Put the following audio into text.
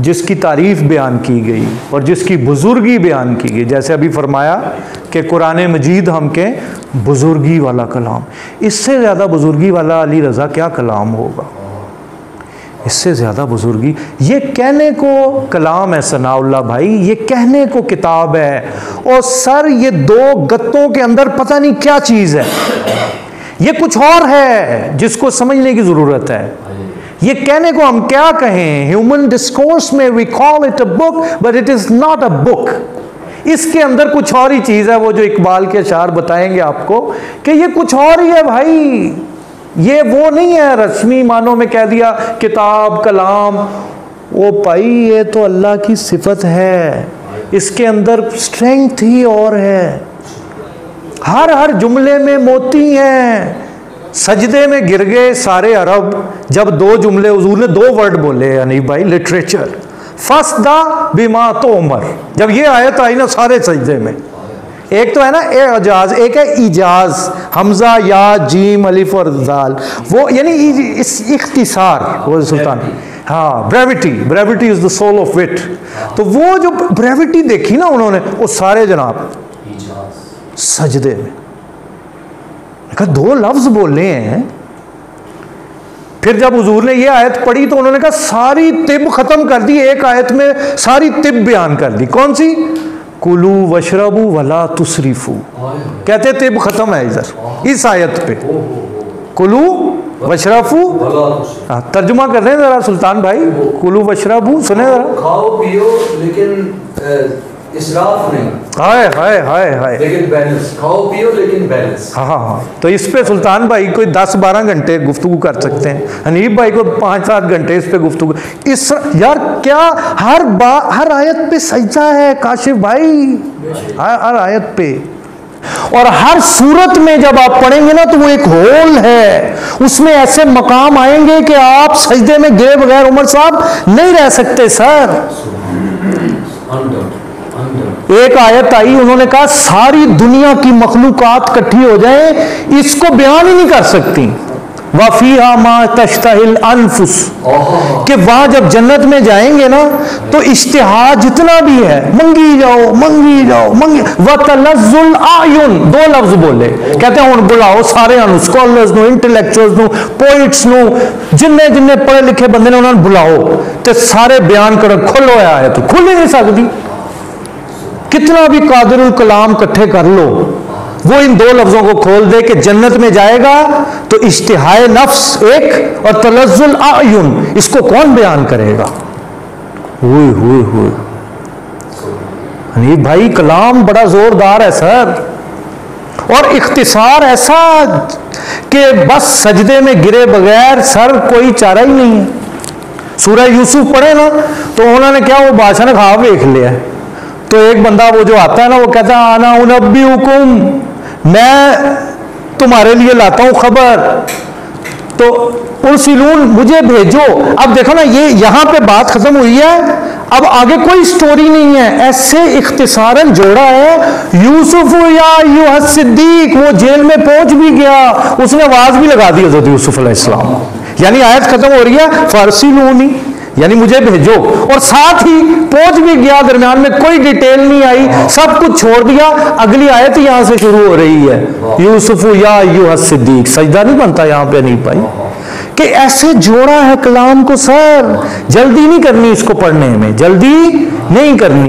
جس کی تعریف بیان کی گئی اور جس کی بزرگی بیان کی گئی، جیسے ابھی فرمایا کہ قرآن مجید ہم کے بزرگی والا کلام، اس سے زیادہ بزرگی والا علی رضا کیا کلام ہوگا؟ اس سے زیادہ بزرگی، یہ کہنے کو کلام ہے ثناء اللہ بھائی، یہ کہنے کو کتاب ہے، اور سر یہ دو گتوں کے اندر پتہ نہیں کیا چیز ہے، یہ کچھ اور ہے جس کو سمجھنے کی ضرورت ہے۔ یہ کہنے کو ہم کیا کہیں، ہیومن ڈسکورس میں we call it a book but it is not a book، اس کے اندر کچھ اور ہی چیز ہے، وہ جو اقبال کے اشعار بتائیں گے آپ کو کہ یہ کچھ اور ہی ہے بھائی، یہ وہ نہیں ہے رسمی معنوں میں کہہ دیا کتاب کلام، وہ بھائی یہ تو اللہ کی صفت ہے، اس کے اندر اسٹرینگتھ ہی اور ہے، ہر جملے میں موتی ہیں۔ سجدے میں گر گئے سارے عرب جب دو جملے، حضور نے دو ورڈ بولے، یعنی بھائی لٹریچر، فَاسْدَعْ بِمَا تُؤْمَرْ، جب یہ آیت آئی نا سارے سجدے میں، ایک تو ہے نا اعجاز، ایک ہے ایجاز، حمزہ یا جیم الف اور دال، وہ یعنی اس اختصار، وہ سلطان ہاں brevity is the soul of what, تو وہ جو بریوٹی دیکھی نا انہوں نے، وہ سارے جناب سجدے میں کہا دو لفظ بولے ہیں۔ پھر جب حضور نے یہ آیت پڑھی تو انہوں نے کہا ساری طب ختم کر دی، ایک آیت میں ساری طب بیان کر دی، کون سی؟ کلو وشربو ولا تسرفو، کہتے طب ختم ہے ادھر اس آیت پہ، کلو وشرفو، ترجمہ کر رہے ہیں ذرا سلطان بھائی، کلو وشربو سنیں ذرا، کھاؤ پیو لیکن اسراف نہیں، ہائے لیکن بیلنس، کھاؤ پیو لیکن بیلنس۔ ہاں تو اس پہ سلطان بھائی کوئی 10-12 گھنٹے گفتگو کر سکتے ہیں، حنیف بھائی کو 5-7 گھنٹے اس پہ گفتگو، اس یار کیا ہر آیت پہ سجدہ ہے کاشف بھائی، ہر آیت پہ، اور ہر صورت میں جب آپ پڑھیں گے نا تو وہ ایک ہول ہے، اس میں ایسے مقام آئیں گے کہ آپ سجدے میں گئے بغیر عمر صاحب نہیں رہ سکتے سر۔ ایک آیت آئی، انہوں نے کہا ساری دنیا کی مخلوقات کٹھی ہو جائیں اس کو بیان ہی نہیں کر سکتی، وَفِيهَا مَا تَشْتَهِي الْأَنفُسُ، کہ وہاں جب جنت میں جائیں گے نا تو اشتہا جتنا بھی ہے منگی جاؤ وَتَلَذُّ الْأَعْيُنُ، دو لفظ بولے، کہتے ہیں ہوں بلاؤ سارے اسکالرز نو، انٹلیکچوئلز نو، پوئٹس نو، جننے پڑھے لکھے بندے نے انہوں نے بلاؤ تے سارے بیان کرو، کھلو ہے تو کھل ہی نہیں سکتی، کتنا بھی قادر الکلام کٹھے کر لو وہ ان دو لفظوں کو کھول دے کہ جنت میں جائے گا تو اشتہائے نفس ایک اور تلذ الاعین، اس کو کون بیان کرے گا؟ ہوئے حنیف بھائی کلام بڑا زوردار ہے سر، اور اختصار ایسا کہ بس سجدے میں گرے بغیر سر کوئی چارہ ہی نہیں ہے۔ سورہ یوسف پڑھے نا تو انہوں نے کیا، وہ بادشاہ نے خواب دیکھ لیا، تو ایک بندہ وہ جو آتا ہے نا وہ کہتا ہے انا انبئکم، میں تمہارے لیے لاتا ہوں خبر، تو ارسلون مجھے بھیجو۔ اب دیکھو نا یہ یہاں پہ بات ختم ہوئی ہے، اب آگے کوئی سٹوری نہیں ہے، ایسے اختصاراً جوڑا ہے، یوسف یا ایھا الصدیق، وہ جیل میں پہنچ بھی گیا، اس نے آواز بھی لگا دی حضرت یوسف علیہ السلام، یعنی آیت ختم ہو رہی ہے فارسلونی، یعنی مجھے بھیجو، اور ساتھ ہی پہنچ بھی گیا، درمیان میں کوئی ڈیٹیل نہیں آئی، سب کچھ چھوڑ دیا، اگلی آیت یہاں سے شروع ہو رہی ہے، یوسف یا ایھا الصدیق، سجدہ نہیں بنتا یہاں پہ نہیں پائی، کہ ایسے جوڑا ہے کلام کو سر، جلدی نہیں کرنی اس کو پڑھنے میں، جلدی نہیں کرنی۔